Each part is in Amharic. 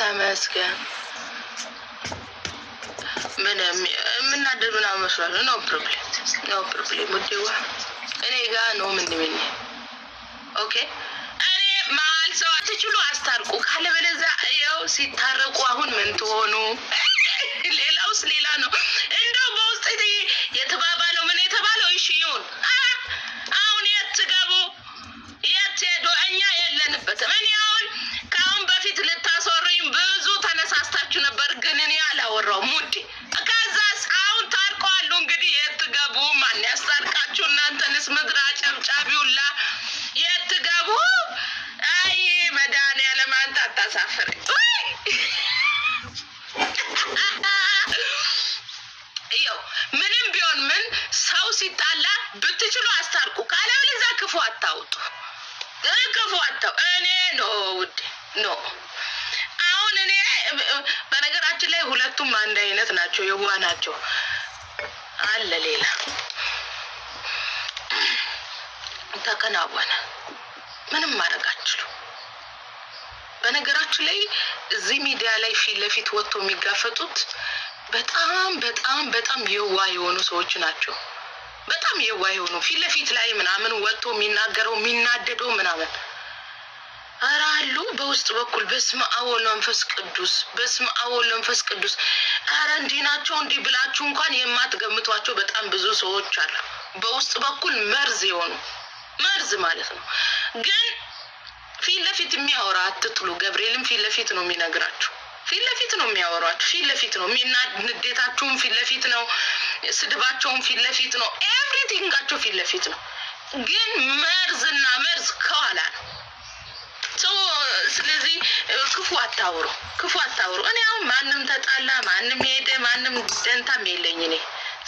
ተመስገን ምናደር ምናምን መስሏል። ኖ ፕሮብሌም ውዴዋ እኔ ጋ ነው ምን ኦኬ። እኔ መሀል ሰው አትችሉ አስታርቁ ካለበለዚያ ያው ሲታረቁ አሁን ምን ትሆኑ? ሌላውስ ሌላ ነው። እንደው በውስጥ የተባባለው ምን የተባለው እሺ ይሁን። አሁን የት ገቡ የት ሄዶ እኛ የለንበትም። እኔ አሁን ከአሁን በፊት ልታስወሩኝ ብዙ ተነሳስታችሁ ነበር፣ ግን እኔ አላወራውም ሙዴ። ከዛስ አሁን ታርቀዋሉ። እንግዲህ የት ገቡ? ማን ያስታርቃችሁ? እናንተንስ ምድር አጨብጫቢውላ የት ገቡ? አይ መድኃኒዓለም አንተ አታሳፍረኝ። ይኸው ምንም ቢሆን ምን ሰው ሲጣላ ብትችሉ አስታርቁ፣ ካለበለዚያ ክፉ አታውጡ። ክፉ አታው እኔ ውዴ አሁን እኔ በነገራችን ላይ ሁለቱም አንድ አይነት ናቸው፣ የዋ ናቸው። አለ ሌላ ተከናወነ ምንም ማድረግ አትችሉ። በነገራችን ላይ እዚህ ሚዲያ ላይ ፊት ለፊት ወጥቶ የሚጋፈጡት በጣም የዋ የሆኑ ሰዎች ናቸው። በጣም የዋ የሆኑ ፊት ለፊት ላይ ምናምን ወጥቶ የሚናገረው የሚናደደው ምናምን አራሉ በውስጥ በኩል በስመ አብ ወወልድ ወመንፈስ ቅዱስ አረ እንዲህ ናቸው እንዲህ ብላችሁ እንኳን የማትገምቷቸው በጣም ብዙ ሰዎች አሉ። በውስጥ በኩል መርዝ ማለት ነው። ግን ፊት ለፊት የሚያወራ አትጥሉ። ገብርኤልም ፊት ለፊት ነው የሚነግራችሁ። ፊት ለፊት ነው የሚያወራችሁ። ፊት ለፊት ነው ንዴታችሁም ፊት ለፊት ነው፣ ስድባቸውም ፊት ለፊት ነው፣ ኤቭሪቲንጋቸው ፊት ለፊት ነው። ግን መርዝ ከኋላ ነው። ስለዚህ ክፉ አታውሩ። እኔ አሁን ማንም ተጣላ ማንም ሄደ ማንም ደንታም የለኝ። እኔ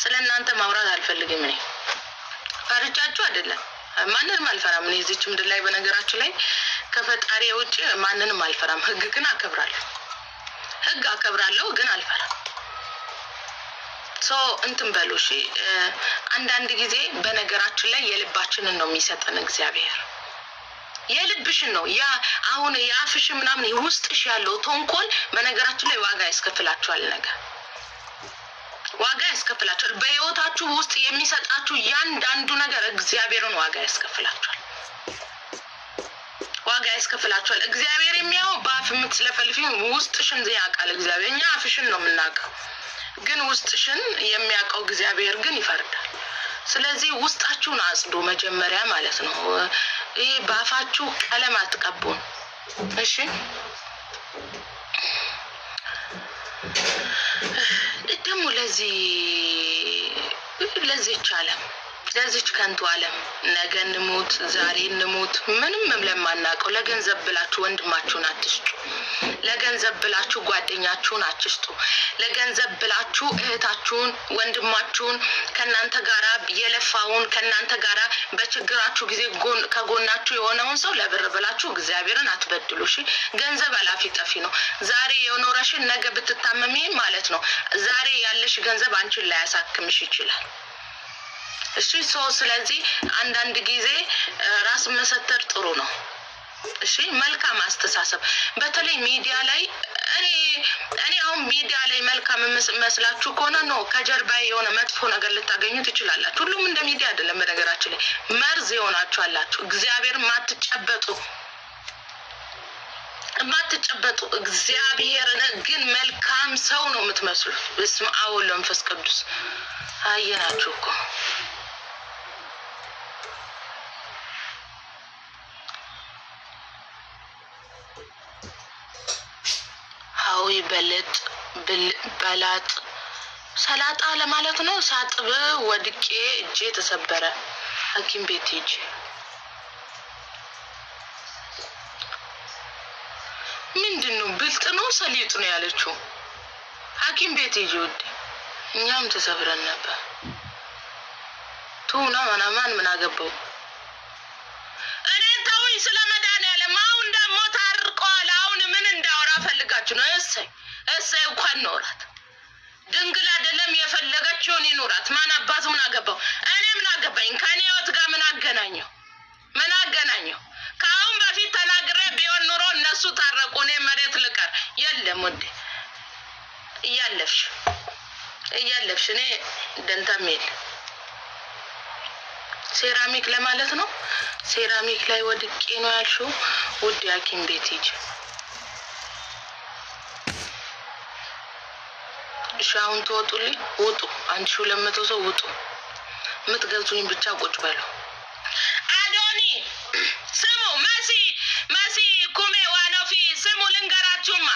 ስለእናንተ ማውራት አልፈልግም። እኔ ፈርቻችሁ አይደለም፣ ማንንም አልፈራም። እኔ እዚች ምድር ላይ በነገራችሁ ላይ ከፈጣሪ ውጭ ማንንም አልፈራም። ህግ ግን አከብራለሁ ግን አልፈራም። እንትን በሉ እሺ። አንዳንድ ጊዜ በነገራችን ላይ የልባችንን ነው የሚሰጠን እግዚአብሔር። የልብሽን ነው ያ አሁን ያፍሽ ምናምን ውስጥሽ ያለው ተንኮል በነገራችን ላይ ዋጋ ያስከፍላችኋል። ዋጋ ያስከፍላችኋል። በህይወታችሁ ውስጥ የሚሰጣችሁ ያንዳንዱ ነገር እግዚአብሔርን ዋጋ ያስከፍላችኋል። እግዚአብሔር የሚያው በአፍ የምትለፈልፊው ውስጥሽን ያውቃል እግዚአብሔር። እኛ አፍሽን ነው የምናውቀው፣ ግን ውስጥሽን የሚያውቀው እግዚአብሔር ግን ይፈርዳል። ስለዚህ ውስጣችሁን አጽዱ መጀመሪያ ማለት ነው። ይሄ ባፋችሁ ቀለም አትቀቡን እሺ። ደግሞ ለዚህች ዓለም ለዚህች ከንቱ ዓለም ነገ እንሙት ዛሬ እንሙት ምንም ለማናውቀው ለገንዘብ ብላችሁ ወንድማችሁን አትስጡ። ለገንዘብ ብላችሁ ጓደኛችሁን አትስጡ። ለገንዘብ ብላችሁ እህታችሁን ወንድማችሁን ከናንተ ጋራ የለፋውን ከናንተ ጋራ በችግራችሁ ጊዜ ከጎናችሁ የሆነውን ሰው ለብር ብላችሁ እግዚአብሔርን አትበድሉ እሺ። ገንዘብ አላፊ ጠፊ ነው። ዛሬ የኖረሽን ነገ ብትታመሚ ማለት ነው ዛሬ ያለሽ ገንዘብ አንቺን ላይ ያሳክምሽ ይችላል እሺ። ስለዚህ አንዳንድ ጊዜ ራስ መሰተር ጥሩ ነው እሺ። መልካም አስተሳሰብ በተለይ ሚዲያ ላይ እኔ አሁን ሚዲያ ላይ መልካም መስላችሁ ከሆነ ነው ከጀርባ የሆነ መጥፎ ነገር ልታገኙ ትችላላችሁ። ሁሉም እንደ ሚዲያ አይደለም። በነገራችን ላይ መርዝ የሆናችሁ አላችሁ። እግዚአብሔር ማትጨበጡ እግዚአብሔርን ግን መልካም ሰው ነው የምትመስሉት። በስመ አብ ወወልድ ወመንፈስ ቅዱስ አየናችሁ እኮ በላጥ ሰላጣ ለማለት ነው። ሳጥብ ወድቄ እጄ ተሰበረ። ሐኪም ቤት ሄጄ ምንድነው ብልጥ ነው ሰሊጥ ነው ያለችው። ሐኪም ቤት ሄጄ ወደ እኛም ተሰብረን ነበር። ቱና ምን አገባው እኔ ታውይ ስለመድኃኒዓለም። አሁን ደግሞ ታርቀዋል። አሁን ምን እንዳወራ ፈልጋችሁ ነው? እሰይ እንኳን ኖራት ድንግል አይደለም የፈለገችውን ይኖራት። ማን አባቱ ምን አገባው? እኔ ምን አገባኝ? ከኔ ህይወት ጋር ምን አገናኘው? ከአሁን በፊት ተናግሬ ቢሆን ኑሮ እነሱ ታረቁ፣ እኔ መሬት ልቀር የለ የለም ወዴ እያለፍሽ እኔ ደንታም የለ ሴራሚክ ለማለት ነው። ሴራሚክ ላይ ወድቄ ነው ያልሽው። ውድ ሐኪም ቤት ሂጂ። ሻውን ተወጡልኝ። ውጡ 1200 ሰው ውጡ። ምትገዙኝ ብቻ ቁጭ በሉ። አዶኒ ስሙ መሲ ኩሜ ዋኖፊ ስሙ ልንገራችሁማ።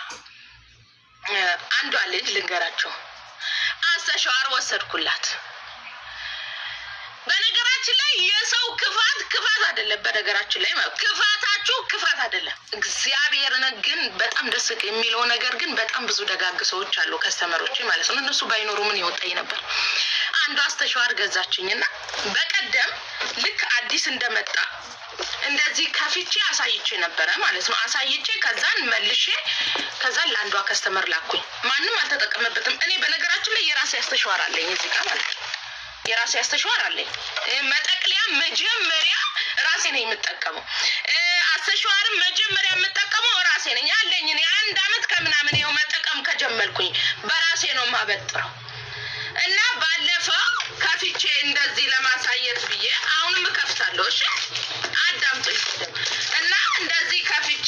አንዷ ልጅ ልንገራችሁ አስተሻዋር ወሰድኩላት። በነገራችን ላይ የሰው ክፋት አይደለም። በነገራችን ላይ ክፋታችሁ ክፋት አይደለም። እግዚአብሔርን ግን በጣም ደስ የሚለው ነገር ግን በጣም ብዙ ደጋግ ሰዎች አሉ፣ ከስተመሮች ማለት ነው። እነሱ ባይኖሩ ምን ይወጣኝ ነበር። አንዷ አስተሻዋር ገዛችኝና በቀደም ልክ አዲስ እንደመጣ እንደዚህ ከፍቼ አሳይቼ ነበረ ማለት ነው። አሳይቼ ከዛን መልሼ ከዛን ለአንዷ ከስተመር ላኩኝ። ማንም አልተጠቀመበትም። እኔ በነገራችን ላይ የራሴ አስተሻዋር አለኝ እዚህ ጋር ማለት ነው። የራሴ አስተሻዋር አለኝ። መጠቅለያ መጀመሪያ ራሴ ነኝ የምጠቀመው። አስተሻዋርም መጀመሪያ የምጠቀመው ራሴ ነኝ አለኝ። እኔ 1 አመት ከምናምን ይኸው መጠቀም ከጀመርኩኝ በራሴ ነው ማበጥረው። እና ባለፈው ከፍቼ እንደዚህ ለማሳየት ብዬ አሁንም ከፍታለሁ። እሺ አዳምጡኝ። እና እንደዚህ ከፍቼ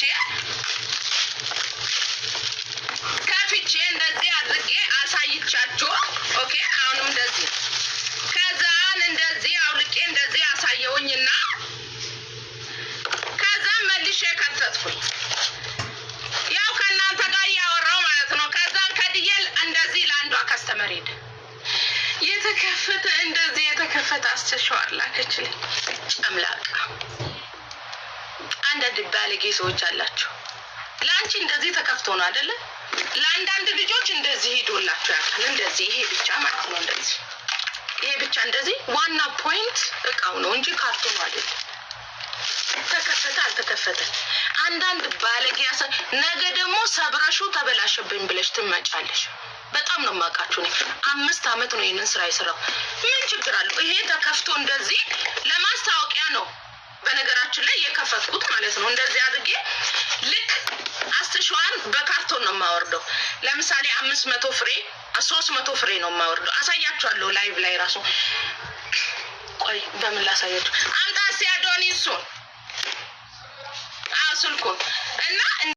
እንደዚህ አድርጌ አሳይቻችሁ ኦኬ። አሁንም እንደዚህ ከዛን እንደዚህ አውልቄ እንደዚህ አሳየውኝና ከዛን መልሼ ከተትኩኝ። ያው ከእናንተ ጋር እያወራው ማለት ነው። ከዛን ከድየል እንደዚህ ለአንዷ ከስተመር ሄደ። የተከፈተ አስተሻዋር ላከችልኝ። ጨምላቃ አንዳንድ ባለጌ ሰዎች አላቸው። ለአንቺ እንደዚህ ተከፍቶ ነው አይደለ? ለአንዳንድ ልጆች እንደዚህ ሄዶላቸው ያውቃል። እንደዚህ ይሄ ብቻ ማለት ነው። እንደዚህ ይሄ ብቻ እንደዚህ ዋና ፖይንት እቃው ነው እንጂ ካርቶኑ አይደለም። ተከፈተ አልተከፈተ አንዳንድ ባለጌ ነገ ደግሞ ሰብረሹ ተበላሸብኝ ብለሽ ትመጫለሽ። በጣም ነው የማውቃችሁ። 5 አመት ነው ይሄንን ስራ የሰራው። ምን ችግር አለው? ይሄ ተከፍቶ እንደዚህ ለማስታወቂያ ነው በነገራችን ላይ የከፈትኩት ማለት ነው። እንደዚህ አድርጌ ልክ አስተሻዋር በካርቶን ነው የማወርደው። ለምሳሌ 500 ፍሬ 300 ፍሬ ነው የማወርደው። አሳያችኋለሁ ላይቭ ላይ ራሱ። ቆይ በምን ላሳያችሁ? አምጣ ሲያዶኒ እሱን ስልኩን እና